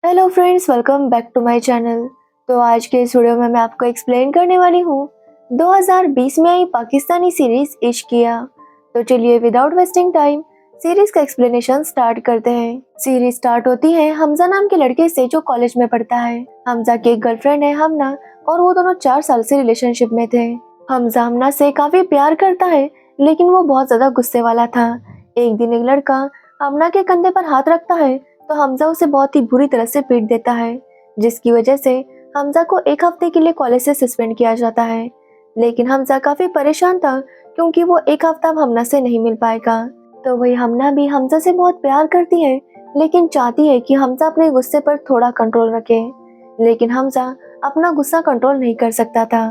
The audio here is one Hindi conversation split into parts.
Hello friends, welcome back to my channel. तो आज के इस वीडियो में मैं आपको एक्सप्लेन करने वाली हूँ 2020 में आई पाकिस्तानी सीरीज इश्क किया। तो चलिए विदाउट वेस्टिंग टाइम सीरीज का एक्सप्लेनेशन स्टार्ट करते हैं। सीरीज स्टार्ट होती है हमजा नाम के लड़के से जो कॉलेज में पढ़ता है। हमजा की एक गर्लफ्रेंड है हमना और वो दोनों 4 साल से रिलेशनशिप में थे। हमजा हमना से काफी प्यार करता है लेकिन वो बहुत ज्यादा गुस्से वाला था। एक दिन एक लड़का हमना के कंधे पर हाथ रखता है तो हमजा उसे बहुत ही बुरी तरह से पीट देता है, जिसकी वजह से हमजा को 1 हफ्ते के लिए कॉलेज से सस्पेंड किया जाता है। लेकिन हमजा काफी परेशान था क्योंकि वो 1 हफ्ता अब हमना से नहीं मिल पाएगा। तो वही हमना भी हमजा से बहुत प्यार करती है लेकिन चाहती है कि हमजा अपने गुस्से पर थोड़ा कंट्रोल रखे। लेकिन हमजा अपना गुस्सा कंट्रोल नहीं कर सकता था।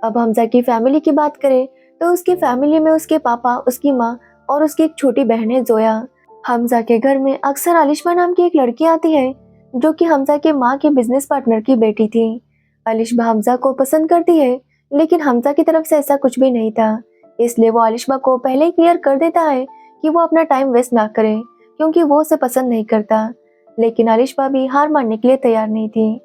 अब हमजा की फैमिली की बात करें तो उसकी फैमिली में उसके पापा, उसकी माँ और उसकी एक छोटी बहन है जोया। हमजा के घर में अक्सर अलिशमा नाम की एक लड़की आती है जो कि हमजा के माँ के बिजनेस पार्टनर की बेटी थी। अलिशमा हमजा को पसंद करती है लेकिन हमजा की तरफ से ऐसा कुछ भी नहीं था, इसलिए वो अलिशमा को पहले ही क्लियर कर देता है कि वो अपना टाइम वेस्ट ना करे क्योंकि वो उसे पसंद नहीं करता। लेकिन अलिशमा भी हार मानने के लिए तैयार नहीं थी।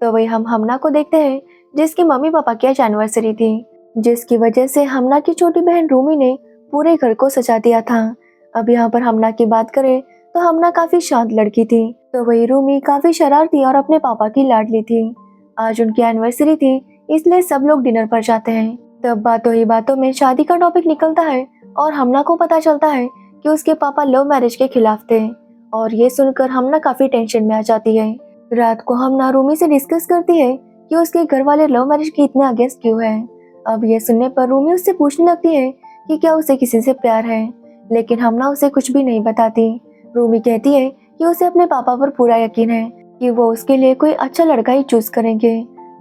तो वही हम हमना को देखते हैं जिसकी मम्मी पापा की आज एनिवर्सरी थी, जिसकी वजह से हमना की छोटी बहन रूमी ने पूरे घर को सजा दिया था। अब यहाँ पर हमना की बात करें तो हमना काफी शांत लड़की थी, तो वही रूमी काफी शरारती और अपने पापा की लाडली थी। आज उनकी एनिवर्सरी थी इसलिए सब लोग डिनर पर जाते हैं। तब बातों ही बातों में शादी का टॉपिक निकलता है और हमना को पता चलता है कि उसके पापा लव मैरिज के खिलाफ थे और ये सुनकर हमना काफी टेंशन में आ जाती है। रात को हमना रूमी से डिस्कस करती है कि उसके घर वाले लव मैरिज के इतने अगेंस्ट क्यों है। अब ये सुनने पर रूमी उससे पूछने लगती है कि क्या उसे किसी से प्यार है, लेकिन हमना उसे कुछ भी नहीं बताती। रूमी कहती है कि उसे अपने पापा पर पूरा यकीन है कि वो उसके लिए कोई अच्छा लड़का ही चूज करेंगे।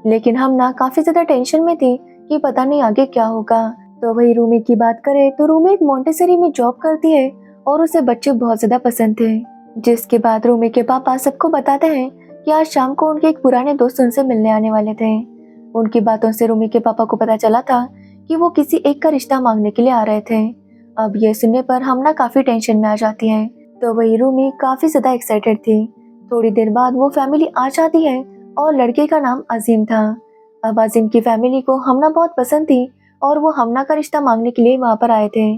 लेकिन हमना काफी ज्यादा टेंशन में थी कि पता नहीं आगे क्या होगा। तो वही रूमी की बात करें तो रूमी एक मॉन्टेसरी में जॉब करती है और उसे बच्चे बहुत ज्यादा पसंद थे। जिसके बाद रूमी के पापा सबको बताते हैं कि आज शाम को उनके एक पुराने दोस्त उनसे मिलने आने वाले थे। उनकी बातों से रूमी के पापा को पता चला था कि वो किसी एक का रिश्ता मांगने के लिए आ रहे थे। अब ये सुनने पर हमना काफी टेंशन में आ जाती है, तो वही रूमी काफी ज्यादा एक्साइटेड थी। थोड़ी देर बाद वो फैमिली आ जाती है और लड़के का नाम अजीम था। अब अजीम की फैमिली को हमना बहुत पसंद थी और वो हमना का रिश्ता मांगने के लिए वहां पर आए थे।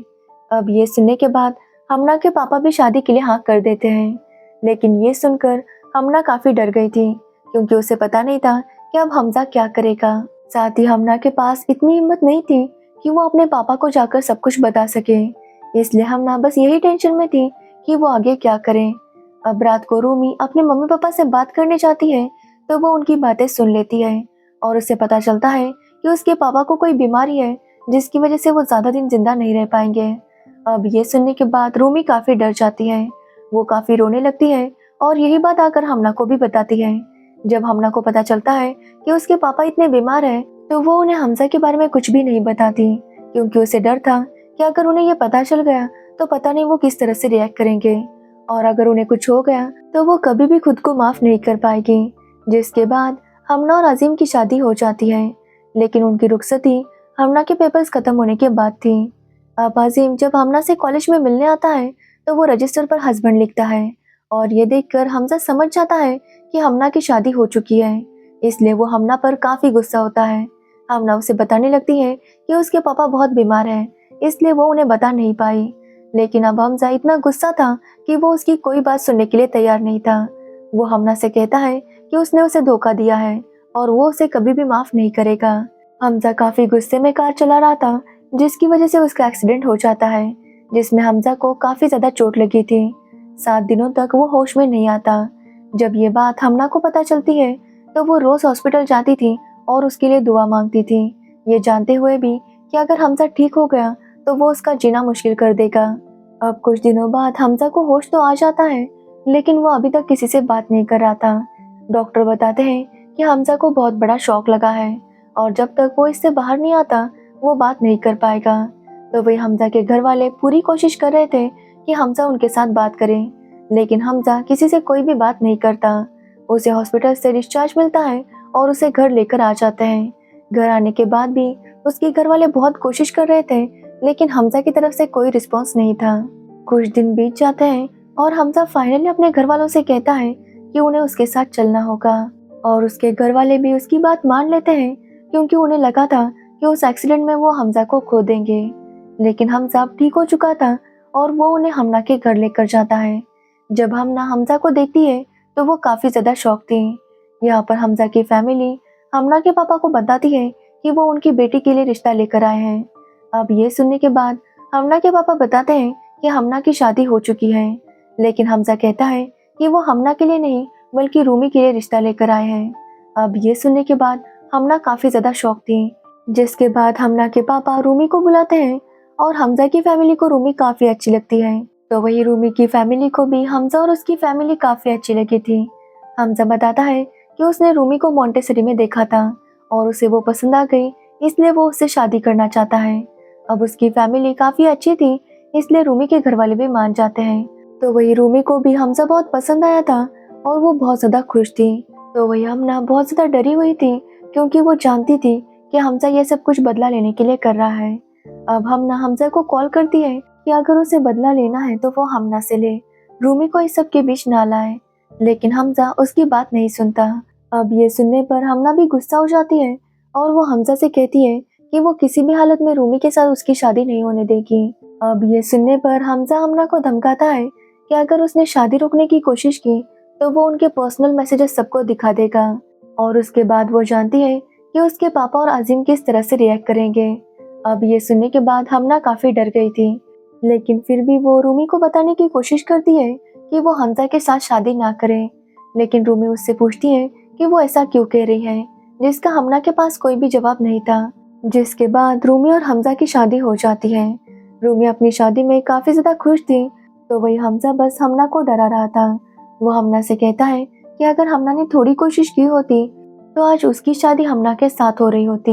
अब ये सुनने के बाद हमना के पापा भी शादी के लिए हाँ कर देते हैं। लेकिन ये सुनकर हमना काफी डर गई थी क्योंकि उसे पता नहीं था कि अब हमजा क्या करेगा। साथ ही हमना के पास इतनी हिम्मत नहीं थी कि वो अपने पापा को जाकर सब कुछ बता सके, इसलिए हमना बस यही टेंशन में थी कि वो आगे क्या करें। अब रात को रूमी अपने मम्मी पापा से बात करने जाती है तो वो उनकी बातें सुन लेती है और उसे पता चलता है कि उसके पापा को कोई बीमारी है जिसकी वजह से वो ज्यादा दिन जिंदा नहीं रह पाएंगे। अब ये सुनने के बाद रूमी काफी डर जाती है, वो काफी रोने लगती है और यही बात आकर हमना को भी बताती है। जब हमना को पता चलता है कि उसके पापा इतने बीमार हैं, तो वो उन्हें हमजा के बारे में कुछ भी नहीं बताती क्योंकि उसे डर था कि अगर उन्हें ये पता चल गया तो पता नहीं वो किस तरह से रिएक्ट करेंगे और अगर उन्हें कुछ हो गया तो वो कभी भी खुद को माफ नहीं कर पाएगी। जिसके बाद हमना और अजीम की शादी हो जाती है, लेकिन उनकी रुखसती हमना के पेपर्स खत्म होने के बाद थी। अब अजीम जब हमना से कॉलेज में मिलने आता है तो वो रजिस्टर पर हस्बैंड लिखता है और ये देखकर हमजा समझ जाता है कि हमना की शादी हो चुकी है, इसलिए वो हमना पर काफी गुस्सा होता है। हमना उसे बताने लगती है कि उसके पापा बहुत बीमार हैं, इसलिए वो उन्हें बता नहीं पाई। लेकिन अब हमजा इतना गुस्सा था कि वो उसकी कोई बात सुनने के लिए तैयार नहीं था। वो हमना से कहता है कि उसने उसे धोखा दिया है और वो उसे कभी भी माफ नहीं करेगा। हमजा काफी गुस्से में कार चला रहा था जिसकी वजह से उसका एक्सीडेंट हो जाता है, जिसमें हमजा को काफी ज्यादा चोट लगी थी। 7 दिनों तक वो होश में नहीं आता। जब ये बात हमना को पता चलती है तो वो रोज हॉस्पिटल जाती थी और उसके लिए दुआ मांगती थी, ये जानते हुए भी कि अगर हमजा ठीक हो गया तो वो उसका जीना मुश्किल कर देगा। अब कुछ दिनों बाद हमजा को होश तो आ जाता है लेकिन वो अभी तक किसी से बात नहीं कर रहा था। डॉक्टर बताते हैं कि हमजा को बहुत बड़ा शॉक लगा है और जब तक वो इससे बाहर नहीं आता वो बात नहीं कर पाएगा। तो वही हमजा के घर वाले पूरी कोशिश कर रहे थे कि हमजा उनके साथ बात करें, लेकिन हमजा किसी से कोई भी बात नहीं करता। उसे हॉस्पिटल से डिस्चार्ज मिलता है और उसे घर लेकर आ जाते हैं। घर आने के बाद भी उसके घर वाले बहुत कोशिश कर रहे थे लेकिन हमजा की तरफ से कोई रिस्पॉन्स नहीं था। कुछ दिन बीत जाते हैं और हमजा फाइनली अपने घर वालों से कहता है कि उन्हें उसके साथ चलना होगा और उसके घर वाले भी उसकी बात मान लेते हैं क्योंकि उन्हें लगा था कि उस एक्सीडेंट में वो हमजा को खो देंगे। लेकिन हमजा अब ठीक हो चुका था और वो उन्हें हमना के घर लेकर जाता है। जब हमना हमजा को देखती है तो वो काफी ज्यादा शॉक थी। यहाँ पर हमजा की फैमिली हमना के पापा को बताती है कि वो उनकी बेटी के लिए रिश्ता लेकर आए हैं। अब ये सुनने के बाद हमना के पापा बताते हैं कि हमना की शादी हो चुकी है, लेकिन हमजा कहता है कि वो हमना के लिए नहीं बल्कि रूमी के लिए रिश्ता लेकर आए हैं। अब ये सुनने के बाद हमना काफी ज्यादा शॉक थी, जिसके बाद हमना के पापा रूमी को बुलाते हैं और हमजा की फैमिली को रूमी काफी अच्छी लगती है। तो वही रूमी की फैमिली को भी हमजा और उसकी फैमिली काफी अच्छी लगी थी। हमजा बताता है कि उसने रूमी को मोंटेसरी में देखा था और उसे वो पसंद आ गई, इसलिए वो उससे शादी करना चाहता है। अब उसकी फैमिली काफी अच्छी थी, इसलिए रूमी के घर वाले भी मान जाते हैं। तो वही रूमी को भी हमजा बहुत पसंद आया था और वो बहुत ज्यादा खुश थी। तो वही हमना बहुत ज्यादा डरी हुई थी क्योंकि वो जानती थी कि हमजा ये सब कुछ बदला लेने के लिए कर रहा है। अब हमना हमजा को कॉल करती है कि अगर उसे बदला लेना है तो वो हमना से ले, रूमी को इस सब के बीच ना लाए। लेकिन हमजा उसकी बात नहीं सुनता। अब ये सुनने पर हमना भी गुस्सा हो जाती है और वो हमजा से कहती है कि वो किसी भी हालत में रूमी के साथ उसकी शादी नहीं होने देगी। अब ये सुनने पर हमजा हमना को धमकाता है कि अगर उसने शादी रोकने की कोशिश की तो वो उनके पर्सनल मैसेजेस सबको दिखा देगा। और उसके बाद वो जानती है कि उसके पापा और अजीम किस तरह से रिएक्ट करेंगे। अब ये सुनने के बाद हमना काफी डर गई थी, लेकिन फिर भी वो रूमी को बताने की कोशिश करती है कि वो हमजा के साथ शादी ना करे। लेकिन रूमी उससे पूछती है कि वो ऐसा क्यों कह रही है, जिसका हमना के पास कोई भी जवाब नहीं था। जिसके बाद रूमी और हमजा की शादी हो जाती है। रूमी अपनी शादी में काफी ज्यादा खुश थी, तो वही हमजा बस हमना को डरा रहा था। वो हमना से कहता है कि अगर हमना ने थोड़ी कोशिश की होती तो आज उसकी शादी हमना के साथ हो रही होती,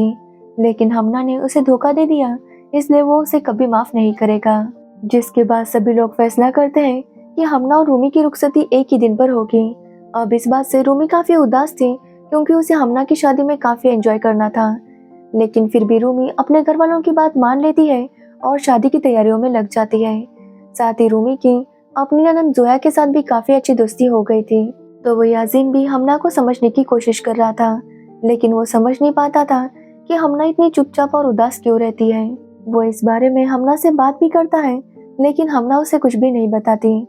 लेकिन हमना ने उसे धोखा दे दिया, इसलिए वो उसे कभी माफ नहीं करेगा। जिसके बाद सभी लोग फैसला करते हैं कि हमना और रूमी की रुखसती एक ही दिन पर होगी। अब इस बात से रूमी काफी उदास थी क्योंकि उसे हमना की शादी में काफी एंजॉय करना था। लेकिन फिर भी रूमी अपने घर वालों की बात मान लेती है और शादी की तैयारियों में लग जाती है। साथ ही रूमी की अपनी ननद जोया के साथ भी काफी अच्छी दोस्ती हो गई थी। तो वही अजीम भी हमना को समझने की कोशिश कर रहा था, लेकिन वो समझ नहीं पाता था कि हमना इतनी चुपचाप और उदास क्यों रहती है। वो इस बारे में हमना से बात भी करता है, लेकिन हमना उसे कुछ भी नहीं बताती।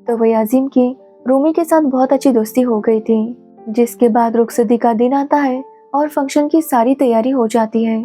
तो वही अजीम की रूमी के साथ बहुत अच्छी दोस्ती हो गई थी। जिसके बाद रुखसती का दिन आता है और फंक्शन की सारी तैयारी हो जाती है।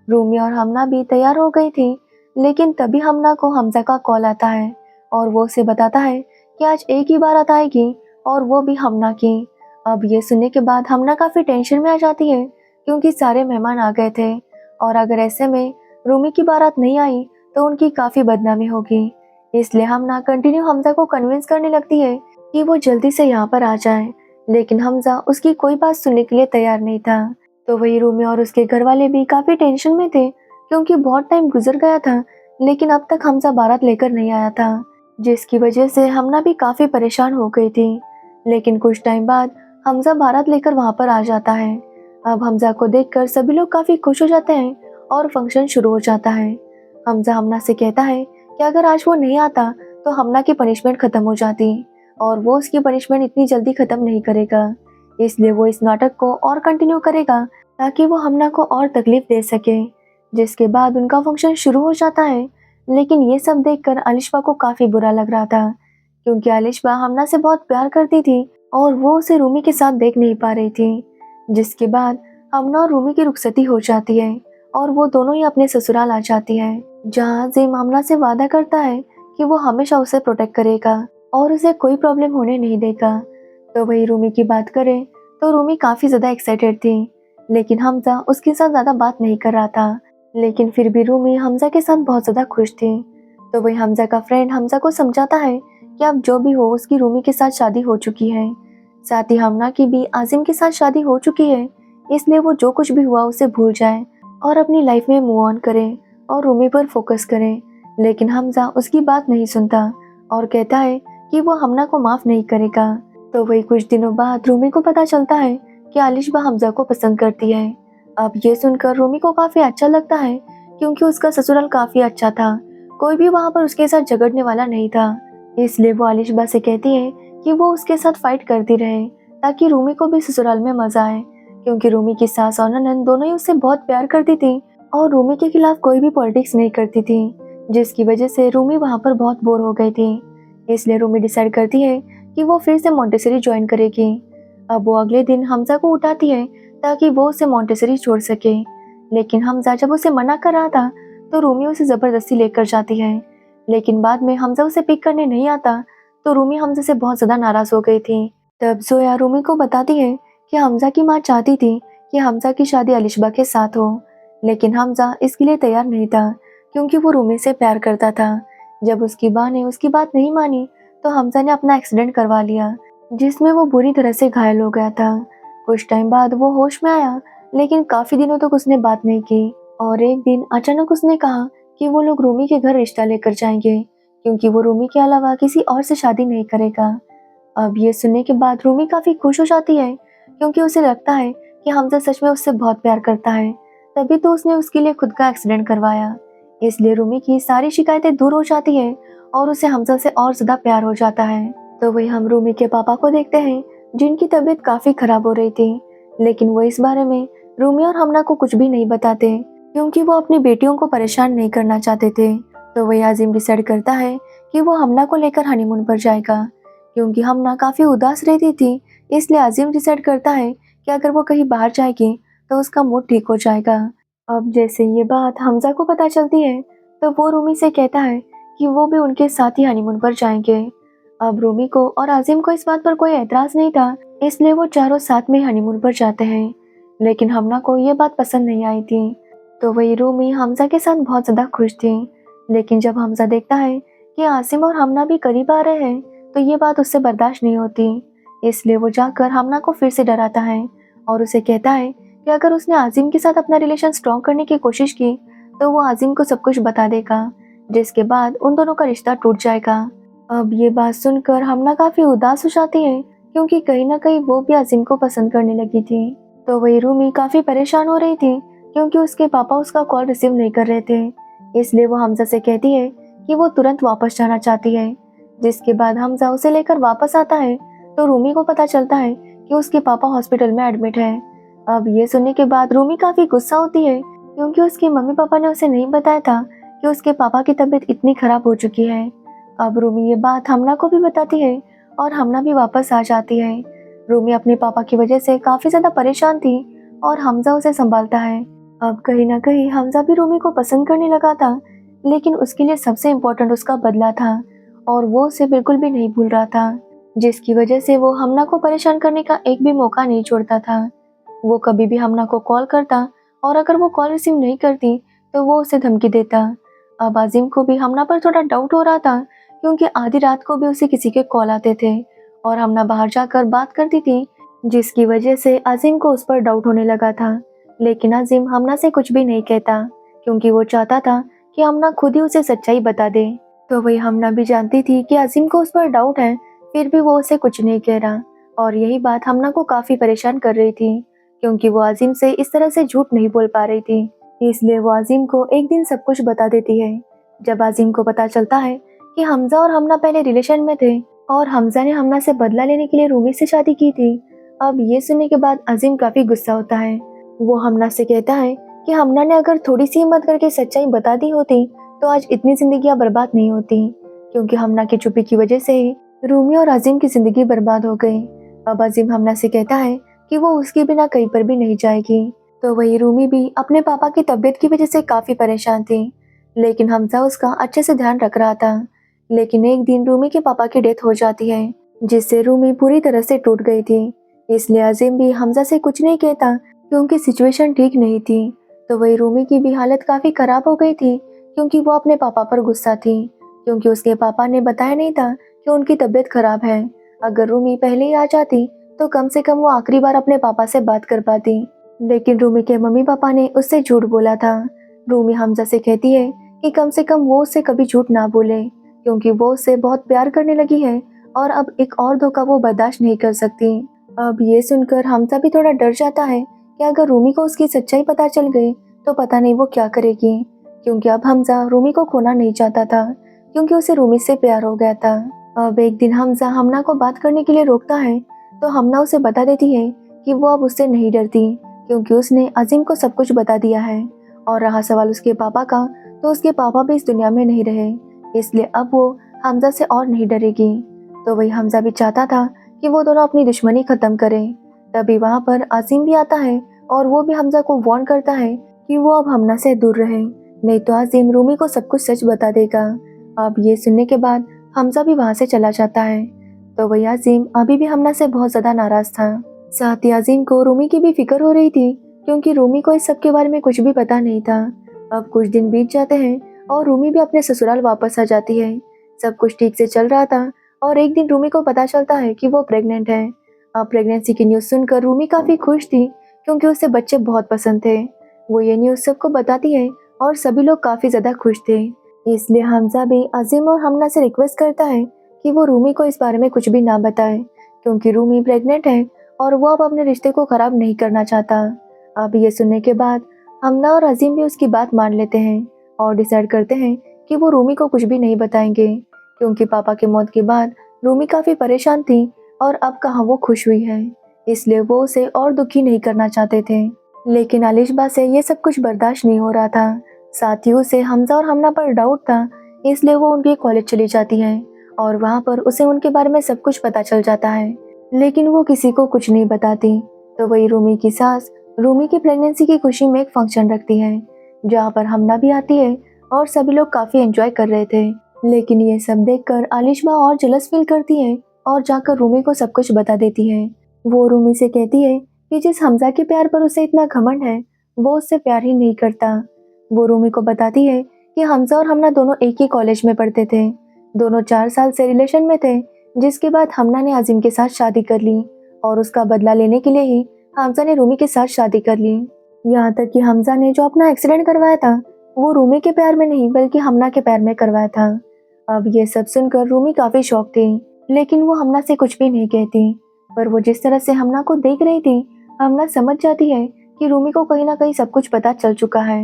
रूमी और हमना भी तैयार हो गई थी, लेकिन तभी हमना को हमजा का कॉल आता है और वो उसे बताता है कि आज एक ही बारात आएगी और वो भी हमना की। अब ये सुनने के बाद हमना काफी टेंशन में आ जाती है क्योंकि सारे मेहमान आ गए थे और अगर ऐसे में रूमी की बारात नहीं आई तो उनकी काफी बदनामी होगी। इसलिए हमना कंटिन्यू हमजा को कन्विंस करने लगती है कि वो जल्दी से यहाँ पर आ जाए, लेकिन हमजा उसकी कोई बात सुनने के लिए तैयार नहीं था। तो वही रूमी और उसके घर वाले भी काफी टेंशन में थे क्योंकि बहुत टाइम गुजर गया था, लेकिन अब तक हमजा बारात लेकर नहीं आया था, जिसकी वजह से हमना भी काफी परेशान हो गई थी। लेकिन कुछ टाइम बाद हमजा बारात लेकर वहाँ पर आ जाता है। अब हमजा को देखकर सभी लोग काफी खुश हो जाते हैं और फंक्शन शुरू हो जाता है। हमजा हमना से कहता है कि अगर आज वो नहीं आता तो हमना की पनिशमेंट खत्म हो जाती और वो उसकी पनिशमेंट इतनी जल्दी खत्म नहीं करेगा, इसलिए वो इस नाटक को और कंटिन्यू करेगा ताकि वो हमना को और तकलीफ दे सके। जिसके बाद उनका फंक्शन शुरू हो जाता है, लेकिन ये सब देखकर अलिशबा को काफी बुरा लग रहा था क्योंकि अलिशबा हमना से बहुत प्यार करती थी और वो उसे रूमी के साथ देख नहीं पा रही थी। जिसके बाद हमना और रूमी की रुखसती हो जाती है और वो दोनों ही अपने ससुराल आ जाती है, जहाँ अजीम हमना से वादा करता है कि वो हमेशा उसे प्रोटेक्ट करेगा और उसे कोई प्रॉब्लम होने नहीं देगा। तो वही रूमी की बात करें तो रूमी काफी ज्यादा एक्साइटेड थी, लेकिन हमजा उसके साथ ज्यादा बात नहीं कर रहा था। लेकिन फिर भी रूमी हमजा के साथ बहुत ज्यादा खुश थी। तो वही हमजा का फ्रेंड हमजा को समझाता है कि अब जो भी हो उसकी रूमी के साथ शादी हो चुकी है, साथ ही हमना की भी आजिम के साथ शादी हो चुकी है, इसलिए वो जो कुछ भी हुआ उसे भूल जाए और अपनी लाइफ में मूव ऑन करे और रूमी पर फोकस करे। लेकिन हमजा उसकी बात नहीं सुनता और कहता है कि वो हमना को माफ नहीं करेगा। तो वही कुछ दिनों बाद रूमी को पता चलता है कि अलिशबा हमजा को पसंद करती है। अब ये सुनकर रूमी को काफी अच्छा लगता है क्योंकि उसका ससुराल काफी अच्छा था, कोई भी वहाँ पर उसके साथ झगड़ने वाला नहीं था। इसलिए वो अलिशबा से कहती है कि वो उसके साथ फाइट करती रहे ताकि रूमी को भी ससुराल में मजा आए, क्योंकि रूमी की सास और ननद दोनों ही उससे बहुत प्यार करती थी और रूमी के खिलाफ कोई भी पॉलिटिक्स नहीं करती थी, जिसकी वजह से रूमी वहाँ पर बहुत बोर हो गई थी। इसलिए रूमी डिसाइड करती है कि वो फिर से मॉन्टेसरी ज्वाइन करेगी। अब वो अगले दिन हमजा को उठाती है ताकि वो उसे मॉन्टेसरी छोड़ सके, लेकिन हमजा जब उसे मना कर रहा था तो रूमी उसे जबरदस्ती लेकर जाती है। लेकिन बाद में हमजा उसे पिक करने नहीं आता तो रूमी हमजा से बहुत ज्यादा नाराज हो गई थी। तब जोया रूमी को बताती है कि हमजा की माँ चाहती थी कि हमजा की शादी अलिशबा के साथ हो, लेकिन हमजा इसके लिए तैयार नहीं था क्योंकि वो रूमी से प्यार करता था। जब उसकी माँ ने उसकी बात नहीं मानी तो हमजा ने अपना एक्सीडेंट करवा लिया, जिसमें वो बुरी तरह से घायल हो गया था। कुछ टाइम बाद वो होश में आया, लेकिन काफी दिनों तक उसने बात नहीं की और एक दिन अचानक उसने कहा कि वो लोग रूमी के घर रिश्ता लेकर जाएंगे, क्योंकि वो रूमी के अलावा किसी और से शादी नहीं करेगा। अब ये सुनने के बाद रूमी काफी खुश हो जाती है, क्योंकि उसे लगता है कि हमजा सच में उससे बहुत प्यार करता है, तभी तो उसने उसके लिए खुद का एक्सीडेंट करवाया। इसलिए रूमी की सारी शिकायतें दूर हो जाती है और उसे हमजा से और ज्यादा प्यार हो जाता है। तो वही हम रूमी के पापा को देखते हैं, जिनकी तबीयत काफी खराब हो रही थी, लेकिन वो इस बारे में रूमी और हमना को कुछ भी नहीं बताते, क्योंकि वो अपनी बेटियों को परेशान नहीं करना चाहते थे। तो वही आजिम डिसाइड करता है कि वो हमना को लेकर हनीमून पर जाएगा, क्योंकि हमना काफी उदास रहती थी। इसलिए आजिम डिसाइड करता है कि अगर वो कहीं बाहर जाएगी तो उसका मूड ठीक हो जाएगा। अब जैसे ये बात हमजा को पता चलती है तो वो रूमी से कहता है कि वो भी उनके साथ ही हनीमून पर जाएंगे। अब रूमी को और आजिम को इस बात पर कोई एतराज नहीं था, इसलिए वो चारों साथ में हनीमून पर जाते हैं, लेकिन हमना को ये बात पसंद नहीं आई थी। तो वही रूमी हमजा के साथ बहुत ज्यादा खुश थी, लेकिन जब हमजा देखता है कि आसिम और हमना भी करीब आ रहे हैं तो ये बात उससे बर्दाश्त नहीं होती। इसलिए वो जाकर हमना को फिर से डराता है और उसे कहता है कि अगर उसने आजिम के साथ अपना रिलेशन स्ट्रॉन्ग करने की कोशिश की तो वो आजिम को सब कुछ बता देगा, जिसके बाद उन दोनों का रिश्ता टूट जाएगा। अब ये बात सुनकर हमना काफी उदास हो जाती है, क्योंकि कहीं ना कहीं वो भी आजिम को पसंद करने लगी थी। तो वही रूमी काफी परेशान हो रही थी, क्योंकि उसके पापा उसका कॉल रिसीव नहीं कर रहे थे। इसलिए वो हमजा से कहती है कि वो तुरंत वापस जाना चाहती है, जिसके बाद हमजा उसे लेकर वापस आता है तो रूमी को पता चलता है कि उसके पापा हॉस्पिटल में एडमिट है। अब ये सुनने के बाद रूमी काफी गुस्सा होती है, क्योंकि उसके मम्मी पापा ने उसे नहीं बताया था कि उसके पापा की तबीयत इतनी खराब हो चुकी है। अब रूमी ये बात हमना को भी बताती है और हमना भी वापस आ जाती है। रूमी अपने पापा की वजह से काफी ज्यादा परेशान थी और हमजा उसे संभालता है। अब कहीं ना कहीं हमजा भी रूमी को पसंद करने लगा था, लेकिन उसके लिए सबसे इम्पोर्टेंट उसका बदला था और वो उसे बिल्कुल भी नहीं भूल रहा था, जिसकी वजह से वो हमना को परेशान करने का एक भी मौका नहीं छोड़ता था। वो कभी भी हमना को कॉल करता और अगर वो कॉल रिसीव नहीं करती तो वो उसे धमकी देता। अब आजिम को भी हमना पर थोड़ा डाउट हो रहा था, क्योंकि आधी रात को भी उसे किसी के कॉल आते थे और हमना बाहर जाकर बात करती थी, जिसकी वजह से आजिम को उस पर डाउट होने लगा था। लेकिन आजिम हमना से कुछ भी नहीं कहता, क्योंकि वो चाहता था कि हमना खुद ही उसे सच्चाई बता दे। तो वही हमना भी जानती थी कि आजिम को उस पर डाउट है, फिर भी वो उसे कुछ नहीं कह रहा और यही बात हमना को काफी परेशान कर रही थी, क्योंकि वो आजिम से इस तरह से झूठ नहीं बोल पा रही थी। इसलिए वो आजिम को एक दिन सब कुछ बता देती है। जब आजिम को पता चलता है कि हमजा और हमना पहले रिलेशन में थे और हमजा ने हमना से बदला लेने के लिए रूमी से शादी की थी। अब ये सुनने के बाद आजिम काफी गुस्सा होता है। वो हमना से कहता है कि हमना ने अगर थोड़ी सी हिम्मत करके सच्चाई बता दी होती तो आज इतनी जिंदगियां बर्बाद नहीं होती, क्योंकि हमना की चुप्पी की वजह से ही रूमी और आजिम की जिंदगी बर्बाद हो गई। अब आजिम हमना से कहता है कि वो उसके बिना कहीं पर भी नहीं जाएगी। तो वही रूमी भी अपने पापा की तबीयत की वजह से काफी परेशान थी, लेकिन हमजा उसका अच्छे से ध्यान रख रहा था। लेकिन एक दिन रूमी के पापा की डेथ हो जाती है, जिससे रूमी पूरी तरह से टूट गई थी। इसलिए आजिम भी हमजा से कुछ नहीं कहता, क्योंकि सिचुएशन ठीक नहीं थी। तो वही रूमी की भी हालत काफी खराब हो गई थी, क्योंकि वो अपने पापा पर गुस्सा थी, क्योंकि उसके पापा ने बताया नहीं था कि उनकी तबीयत खराब है। अगर रूमी पहले ही आ जाती तो कम से कम वो आखिरी बार अपने पापा से बात कर पाती, लेकिन रूमी के मम्मी पापा ने उससे झूठ बोला था। रूमी हमजा से कहती है कि कम से कम वो उससे कभी झूठ ना बोले, क्योंकि वो उससे बहुत प्यार करने लगी है और अब एक और धोखा वो बर्दाश्त नहीं कर सकती। अब ये सुनकर हमजा भी थोड़ा डर जाता है कि अगर रूमी को उसकी सच्चाई पता चल गई तो पता नहीं वो क्या करेगी, क्योंकि अब हमजा रूमी को खोना नहीं चाहता था, क्योंकि उसे रूमी से प्यार हो गया था। अब एक दिन हमजा हमना को बात करने के लिए रोकता है, तो हमना उसे बता देती है कि वो अब उससे नहीं डरती, क्योंकि उसने अजीम को सब कुछ बता दिया है। और रहा सवाल उसके पापा का, तो उसके पापा भी इस दुनिया में नहीं रहे, इसलिए अब वो हमजा से और नहीं डरेगी। तो वही हमजा भी चाहता था कि वो दोनों अपनी दुश्मनी खत्म करें। तभी वहाँ पर अजीम भी आता है और वो भी हमजा को वार्न करता है कि वो अब हमना से दूर रहे, नहीं तो अजीम रूमी को सब कुछ सच बता देगा। अब ये सुनने के बाद हमजा भी वहाँ से चला जाता है। तो वही अजीम अभी भी हमना से बहुत ज्यादा नाराज था। साथ ही अजीम को रूमी की भी फिक्र हो रही थी, क्योंकि रूमी को इस सब के बारे में कुछ भी पता नहीं था। अब कुछ दिन बीत जाते हैं और रूमी भी अपने ससुराल वापस आ जाती है। सब कुछ ठीक से चल रहा था और एक दिन रूमी को पता चलता है कि वो प्रेग्नेंट है। अब प्रेगनेंसी की न्यूज़ सुनकर रूमी काफ़ी खुश थी, क्योंकि उसे बच्चे बहुत पसंद थे। वो ये न्यूज़ सबको बताती है और सभी लोग काफ़ी ज़्यादा खुश थे। इसलिए हमजा भी अजीम और हमना से रिक्वेस्ट करता है कि वो रूमी को इस बारे में कुछ भी ना बताए, क्योंकि रूमी प्रेग्नेंट है और वो अब अपने रिश्ते को ख़राब नहीं करना चाहता। अब ये सुनने के बाद हमना और अजीम भी उसकी बात मान लेते हैं और डिसाइड करते हैं कि वो रूमी को कुछ भी नहीं बताएंगे, क्योंकि पापा की मौत के बाद रूमी काफ़ी परेशान थी और अब कहाँ वो खुश हुई है, इसलिए वो उसे और दुखी नहीं करना चाहते थे। लेकिन आलिशबा से ये सब कुछ बर्दाश्त नहीं हो रहा था। साथ ही उसे हमजा और हमना पर डाउट था, इसलिए वो उनके कॉलेज चली जाती है और वहाँ पर उसे उनके बारे में सब कुछ पता चल जाता है, लेकिन वो किसी को कुछ नहीं बताती। तो वही रूमी की सास रूमी की प्रेगनेंसी की खुशी में एक फंक्शन रखती है, जहाँ पर हमना भी आती है और सभी लोग काफ़ी एंजॉय कर रहे थे। लेकिन ये सब देखकर आलिशबा और जलस फील करती है और जाकर रूमी को सब कुछ बता देती है। वो रूमी से कहती है कि जिस हमजा के प्यार पर उसे इतना घमंड है, वो उससे प्यार ही नहीं करता। वो रूमी को बताती है कि हमजा और हमना दोनों एक ही कॉलेज में पढ़ते थे, दोनों 4 साल से रिलेशन में थे, जिसके बाद हमना ने अजीम के साथ शादी कर ली और उसका बदला लेने के लिए ही हमजा ने रूमी के साथ शादी कर ली। यहाँ तक कि हमजा ने जो अपना एक्सीडेंट करवाया था, वो रूमी के प्यार में नहीं बल्कि हमना के प्यार में करवाया था। अब ये सब सुनकर रूमी काफ़ी शॉक थी, लेकिन वो हमना से कुछ भी नहीं कहती। पर वो जिस तरह से हमना को देख रही थी, हमना समझ जाती है कि रूमी को कहीं ना कहीं सब कुछ पता चल चुका है।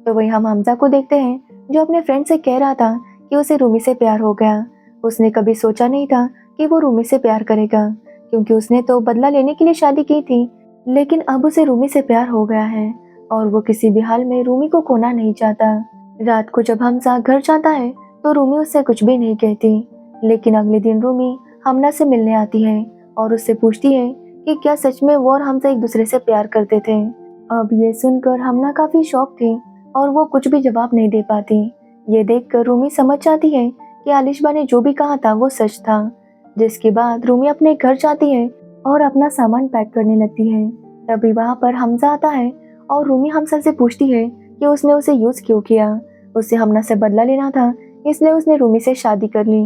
तो वही हम हमजा को देखते हैं, जो अपने फ्रेंड से कह रहा था कि उसे रूमी से प्यार हो गया। उसने कभी सोचा नहीं था कि वो रूमी से प्यार करेगा, क्योंकि उसने तो बदला लेने के लिए शादी की थी, लेकिन अब उसे रूमी से प्यार हो गया है और वो किसी भी हाल में रूमी को खोना नहीं चाहता। रात को जब हमजा घर जाता है तो रूमी उससे कुछ भी नहीं कहती, लेकिन अगले दिन रूमी हमना से मिलने आती है और उससे पूछती है कि क्या सच में वो और हमजा एक दूसरे से प्यार करते थे। अब ये सुनकर हमना काफ़ी शॉक थी और वो कुछ भी जवाब नहीं दे पाती। ये देखकर रूमी समझ जाती है कि आलिशबा ने जो भी कहा था वो सच था। जिसके बाद रूमी अपने घर जाती है और अपना सामान पैक करने लगती है। तभी वहाँ पर हमजा आता है और रूमी हमजा से पूछती है कि उसने उसे यूज़ क्यों किया। उसे हमना से बदला लेना था, इसलिए उसने रूमी से शादी कर ली।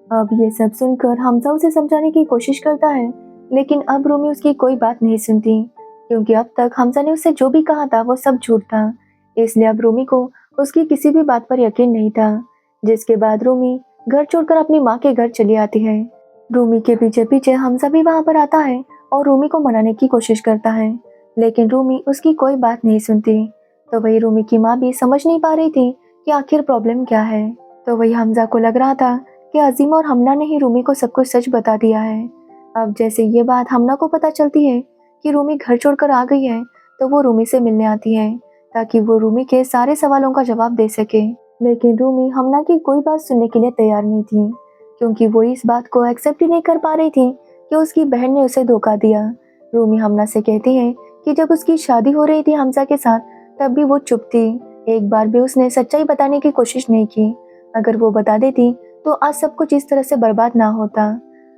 अब ये सब सुनकर हमजा उसे समझाने की कोशिश करता है, लेकिन अब रूमी उसकी कोई बात नहीं सुनती, क्योंकि अब तक हमजा ने उससे जो भी कहा था वो सब झूठ था। इसलिए अब रूमी को उसकी किसी भी बात पर यकीन नहीं था। जिसके बाद रूमी घर छोड़कर अपनी माँ के घर चली आती है। रूमी के पीछे पीछे हमजा भी वहाँ पर आता है और रूमी को मनाने की कोशिश करता है, लेकिन रूमी उसकी कोई बात नहीं सुनती। तो वही रूमी की माँ भी समझ नहीं पा रही थी कि आखिर प्रॉब्लम क्या है। तो वही हमजा को लग रहा था कि अजीम और हमना ने ही रूमी को सब कुछ सच बता दिया है। अब जैसे ये बात हमना को पता चलती है कि रूमी घर छोड़कर आ गई है, तो वो रूमी से मिलने आती है ताकि वो रूमी के सारे सवालों का जवाब दे सके। लेकिन रूमी हमना की कोई बात सुनने के लिए तैयार नहीं थी, क्योंकि वो इस बात को एक्सेप्ट ही नहीं कर पा रही थी कि उसकी बहन ने उसे धोखा दिया। रूमी हमना से कहती है कि जब उसकी शादी हो रही थी हमजा के साथ, तब भी वो चुप थी। एक बार भी उसने सच्चाई बताने की कोशिश नहीं की। अगर वो बता देती तो आज सब कुछ इस तरह से बर्बाद ना होता।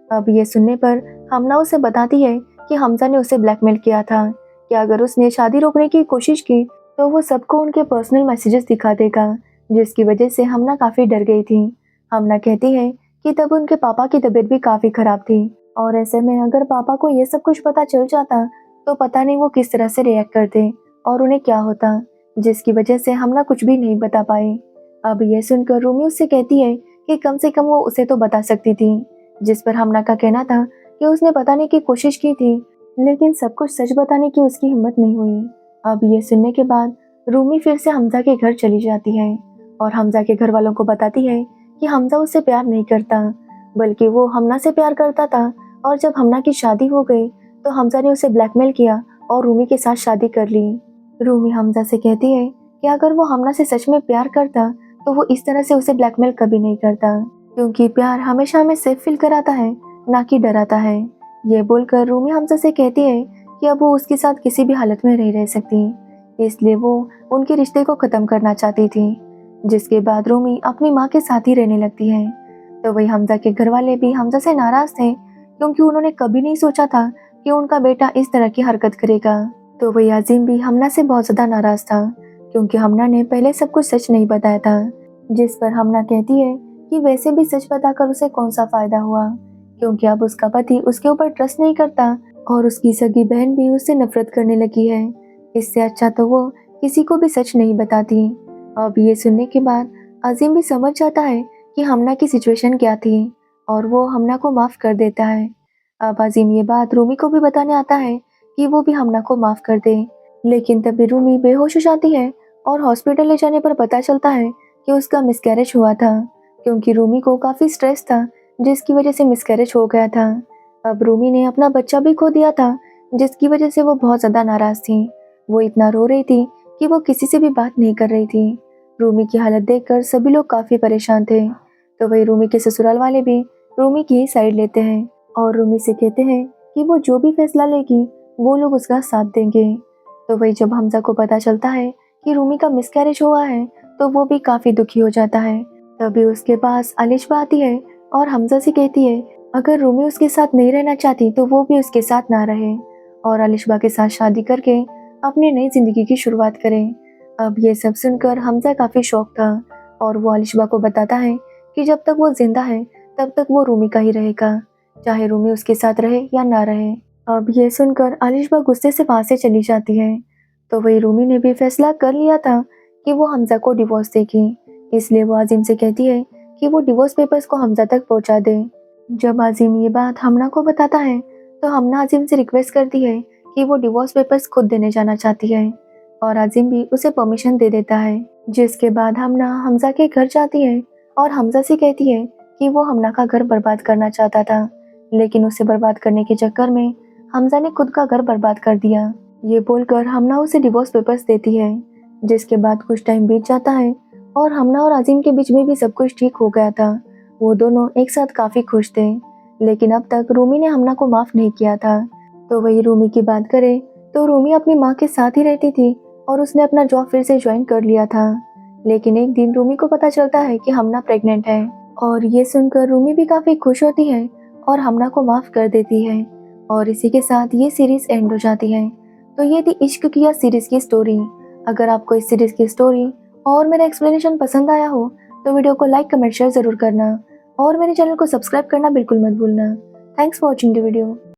अब ये सुनने पर हमना उसे बताती है कि हमजा ने उसे ब्लैकमेल किया था कि अगर उसने शादी रोकने की कोशिश की तो वो सबको उनके पर्सनल मैसेजेस दिखा देगा, जिसकी वजह से हमना काफ़ी डर गई थी। हमना कहती है कि तब उनके पापा की तबीयत भी काफ़ी ख़राब थी और ऐसे में अगर पापा को ये सब कुछ पता चल जाता तो पता नहीं वो किस तरह से रिएक्ट करते और उन्हें क्या होता, जिसकी वजह से हमना कुछ भी नहीं बता पाए। अब ये सुनकर रूमी उससे कहती है कि कम से कम वो उसे तो बता सकती थी, जिस पर हमना का कहना था कि उसने बताने की कोशिश की थी, लेकिन सब कुछ सच बताने की उसकी हिम्मत नहीं हुई। अब ये सुनने के बाद रूमी फिर से हमजा के घर चली जाती है और हमजा के घर वालों को बताती है कि हमजा उससे प्यार नहीं करता। बल्कि वो हमना से प्यार करता था। और जब हमना की शादी हो गई तो हमजा ने उसे ब्लैकमेल किया और रूमी के साथ शादी कर ली। रूमी हमजा से कहती है कि अगर वो हमना से सच में प्यार करता तो वो इस तरह से उसे ब्लैकमेल कभी नहीं करता, क्योंकि प्यार हमेशा हमें सेफ फील कराता है, ना कि डराता है। ये बोलकर रूमी हमजा से कहती है कि अब वो उसके साथ किसी भी हालत में नहीं रह सकती, इसलिए वो उनके रिश्ते को ख़त्म करना चाहती थी। जिसके बाद रूमी अपनी माँ के साथ ही रहने लगती है। तो वही हमजा के घर वाले भी हमजा से नाराज़ थे, क्योंकि उन्होंने कभी नहीं सोचा था कि उनका बेटा इस तरह की हरकत करेगा। तो वही अजीम भी हमना से बहुत ज़्यादा नाराज़ था, क्योंकि हमना ने पहले सब कुछ सच नहीं बताया था। जिस पर हमना कहती है कि वैसे भी सच बताकर उसे कौन सा फ़ायदा हुआ, क्योंकि अब उसका पति उसके ऊपर ट्रस्ट नहीं करता और उसकी सगी बहन भी उससे नफरत करने लगी है। इससे अच्छा तो वो किसी को भी सच नहीं बताती। अब ये सुनने के बाद अजीम भी समझ जाता है कि हमना की सिचुएशन क्या थी और वो हमना को माफ़ कर देता है। अब अजीम ये बात रूमी को भी बताने आता है कि वो भी हमना को माफ़ कर दे, लेकिन तभी रूमी बेहोश हो जाती है और हॉस्पिटल ले जाने पर पता चलता है कि उसका मिसकैरेज हुआ था, क्योंकि रूमी को काफ़ी स्ट्रेस था जिसकी वजह से मिसकैरेज हो गया था। अब रूमी ने अपना बच्चा भी खो दिया था, जिसकी वजह से वो बहुत ज़्यादा नाराज़ थी। वो इतना रो रही थी कि वो किसी से भी बात नहीं कर रही थी। रूमी की हालत देखकर सभी लोग काफ़ी परेशान थे। तो वही रूमी के ससुराल वाले भी रूमी की ही साइड लेते हैं और रूमी से कहते हैं कि वो जो भी फैसला लेगी वो लोग उसका साथ देंगे। तो वही जब हमजा को पता चलता है कि रूमी का मिसकैरेज हुआ है तो वो भी काफ़ी दुखी हो जाता है। तभी उसके पास अलिशबा आती है और हमजा से कहती है अगर रूमी उसके साथ नहीं रहना चाहती तो वो भी उसके साथ ना रहे और अलिशबा के साथ शादी करके अपनी नई ज़िंदगी की शुरुआत करें। अब ये सब सुनकर हमजा काफ़ी शौक था और वो अलिशबा को बताता है कि जब तक वो जिंदा है तब तक वो रूमी का ही रहेगा, चाहे रूमी उसके साथ रहे या ना रहे। अब ये सुनकर अलिशबा गुस्से से वहाँ से चली जाती है। तो वही रूमी ने भी फैसला कर लिया था कि वो हमजा को डिवोर्स देगी, इसलिए वो आजिम से कहती है कि वो डिवोर्स पेपर्स को हमजा तक पहुंचा दे। जब आजिम ये बात हमना को बताता है तो हमना आजिम से रिक्वेस्ट करती है कि वो डिवोर्स पेपर्स खुद देने जाना चाहती है और आजिम भी उसे परमिशन दे देता है। जिसके बाद हमना हमजा के घर जाती है और हमजा से कहती है कि वो हमना का घर बर्बाद करना चाहता था, लेकिन उसे बर्बाद करने के चक्कर में हमजा ने खुद का घर बर्बाद कर दिया। ये बोलकर हमना उसे डिवोर्स पेपर्स देती है। जिसके बाद कुछ टाइम बीत जाता है और हमना और आजिम के बीच में भी सब कुछ ठीक हो गया था। वो दोनों एक साथ काफ़ी खुश थे, लेकिन अब तक रूमी ने हमना को माफ़ नहीं किया था। तो वही रूमी की बात करें तो रूमी अपनी माँ के साथ ही रहती थी और उसने अपना जॉब फिर से ज्वाइन कर लिया था। लेकिन एक दिन रूमी को पता चलता है कि हमना प्रेग्नेंट है और ये सुनकर रूमी भी काफ़ी खुश होती है और हमना को माफ़ कर देती है। और इसी के साथ ये सीरीज़ एंड हो जाती है। तो ये थी इश्क किया सीरीज़ की स्टोरी। अगर आपको इस सीरीज़ की स्टोरी और मेरा एक्सप्लेनेशन पसंद आया हो तो वीडियो को लाइक कमेंट शेयर ज़रूर करना और मेरे चैनल को सब्सक्राइब करना बिल्कुल मत भूलना। Thanks for watching the video.